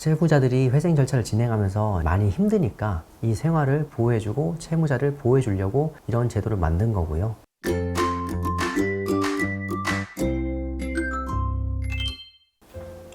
채무자들이 회생 절차를 진행하면서 많이 힘드니까 이 생활을 보호해주고 채무자를 보호해주려고 이런 제도를 만든 거고요.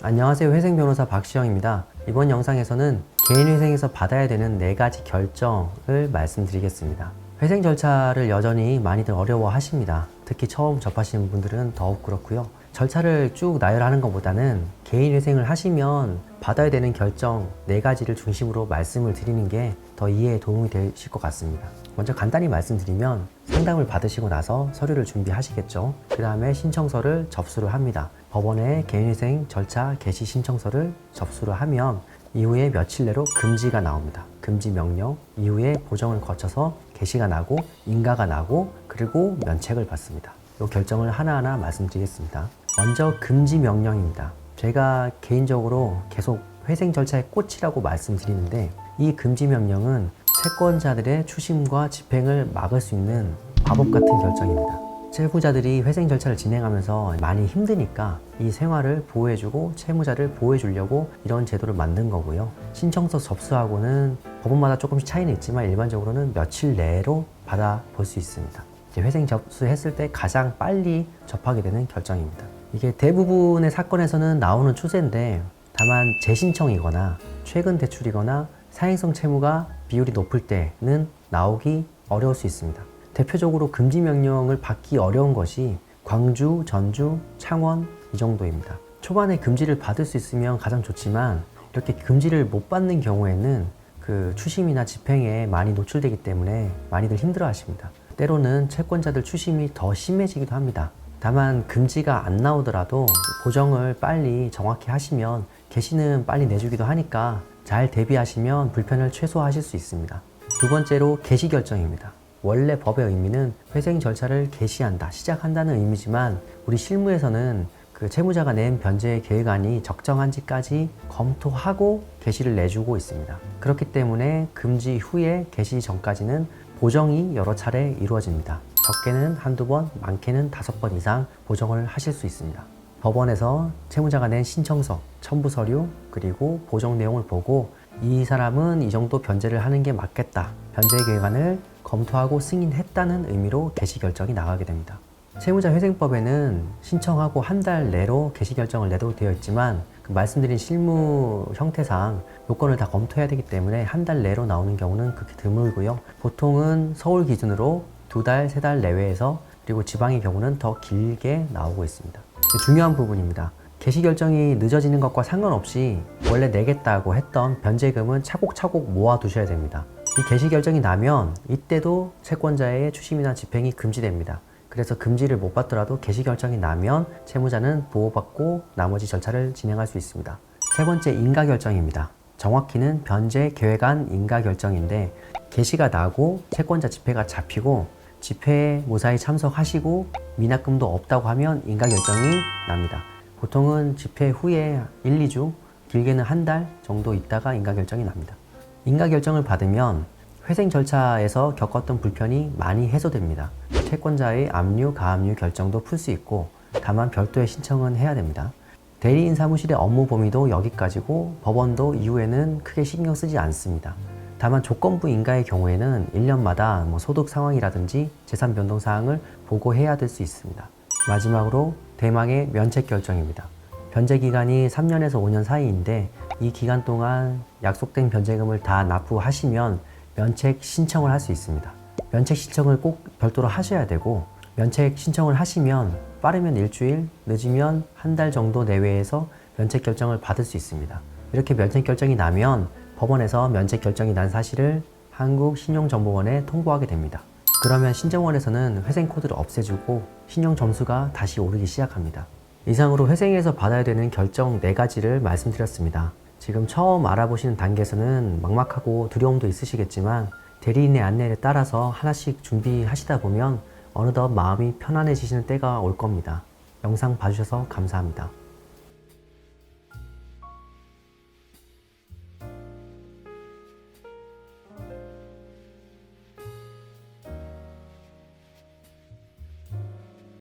안녕하세요. 회생변호사 박시영입니다. 이번 영상에서는 개인회생에서 받아야 되는 4가지 결정을 말씀드리겠습니다. 회생 절차를 여전히 많이들 어려워하십니다. 특히 처음 접하시는 분들은 더욱 그렇고요. 절차를 쭉 나열하는 것보다는 개인회생을 하시면 받아야 되는 결정 4가지를 중심으로 말씀을 드리는 게 더 이해에 도움이 되실 것 같습니다. 먼저 간단히 말씀드리면 상담을 받으시고 나서 서류를 준비하시겠죠. 그 다음에 신청서를 접수를 합니다. 법원에 개인회생 절차 개시 신청서를 접수를 하면 이후에 며칠 내로 금지가 나옵니다. 금지 명령 이후에 보정을 거쳐서 개시가 나고 인가가 나고 그리고 면책을 받습니다. 이 결정을 하나하나 말씀드리겠습니다. 먼저 금지 명령입니다. 제가 개인적으로 계속 회생 절차의 꽃이라고 말씀드리는데 이 금지 명령은 채권자들의 추심과 집행을 막을 수 있는 마법 같은 결정입니다. 채무자들이 회생 절차를 진행하면서 많이 힘드니까 이 생활을 보호해주고 채무자를 보호해주려고 이런 제도를 만든 거고요. 신청서 접수하고는 법원마다 조금씩 차이는 있지만 일반적으로는 며칠 내로 받아볼 수 있습니다. 회생 접수했을 때 가장 빨리 접하게 되는 결정입니다. 이게 대부분의 사건에서는 나오는 추세인데 다만 재신청이거나 최근 대출이거나 사행성 채무가 비율이 높을 때는 나오기 어려울 수 있습니다. 대표적으로 금지 명령을 받기 어려운 것이 광주, 전주, 창원 이 정도입니다. 초반에 금지를 받을 수 있으면 가장 좋지만 이렇게 금지를 못 받는 경우에는 그 추심이나 집행에 많이 노출되기 때문에 많이들 힘들어 하십니다. 때로는 채권자들 추심이 더 심해지기도 합니다. 다만 금지가 안 나오더라도 보정을 빨리 정확히 하시면 개시는 빨리 내주기도 하니까 잘 대비하시면 불편을 최소화하실 수 있습니다. 두 번째로 개시 결정입니다. 원래 법의 의미는 회생 절차를 개시한다, 시작한다는 의미지만 우리 실무에서는 그 채무자가 낸 변제 계획안이 적정한지까지 검토하고 개시를 내주고 있습니다. 그렇기 때문에 금지 후에 개시 전까지는 보정이 여러 차례 이루어집니다. 적게는 한두 번, 많게는 5번 이상 보정을 하실 수 있습니다. 법원에서 채무자가 낸 신청서, 첨부 서류, 그리고 보정 내용을 보고 이 사람은 이 정도 변제를 하는 게 맞겠다. 변제 계획안을 검토하고 승인했다는 의미로 개시 결정이 나가게 됩니다. 채무자 회생법에는 신청하고 한 달 내로 개시 결정을 내도록 되어 있지만 그 말씀드린 실무 형태상 요건을 다 검토해야 되기 때문에 한 달 내로 나오는 경우는 극히 드물고요. 보통은 서울 기준으로 2달, 3달 내외에서 그리고 지방의 경우는 더 길게 나오고 있습니다. 중요한 부분입니다. 개시 결정이 늦어지는 것과 상관없이 원래 내겠다고 했던 변제금은 차곡차곡 모아두셔야 됩니다. 이 개시 결정이 나면 이때도 채권자의 추심이나 집행이 금지됩니다. 그래서 금지를 못 받더라도 개시 결정이 나면 채무자는 보호받고 나머지 절차를 진행할 수 있습니다. 세 번째, 인가 결정입니다. 정확히는 변제 계획안 인가 결정인데 개시가 나고 채권자 집회가 잡히고 집회에 무사히 참석하시고 미납금도 없다고 하면 인가 결정이 납니다. 보통은 집회 후에 1, 2주, 길게는 한 달 정도 있다가 인가 결정이 납니다. 인가 결정을 받으면 회생 절차에서 겪었던 불편이 많이 해소됩니다. 채권자의 압류, 가압류 결정도 풀 수 있고 다만 별도의 신청은 해야 됩니다. 대리인 사무실의 업무 범위도 여기까지고 법원도 이후에는 크게 신경 쓰지 않습니다. 다만 조건부 인가의 경우에는 1년마다 소득 상황이라든지 재산 변동 사항을 보고해야 될 수 있습니다. 마지막으로 대망의 면책 결정입니다. 변제 기간이 3년에서 5년 사이인데 이 기간 동안 약속된 변제금을 다 납부하시면 면책 신청을 할 수 있습니다. 면책 신청을 꼭 별도로 하셔야 되고 면책 신청을 하시면 빠르면 일주일, 늦으면 한 달 정도 내외에서 면책 결정을 받을 수 있습니다. 이렇게 면책 결정이 나면 법원에서 면책 결정이 난 사실을 한국신용정보원에 통보하게 됩니다. 그러면 신정원에서는 회생 코드를 없애주고 신용 점수가 다시 오르기 시작합니다. 이상으로 회생에서 받아야 되는 결정 4가지를 말씀드렸습니다. 지금 처음 알아보시는 단계에서는 막막하고 두려움도 있으시겠지만 대리인의 안내에 따라서 하나씩 준비하시다 보면 어느덧 마음이 편안해지시는 때가 올 겁니다. 영상 봐주셔서 감사합니다.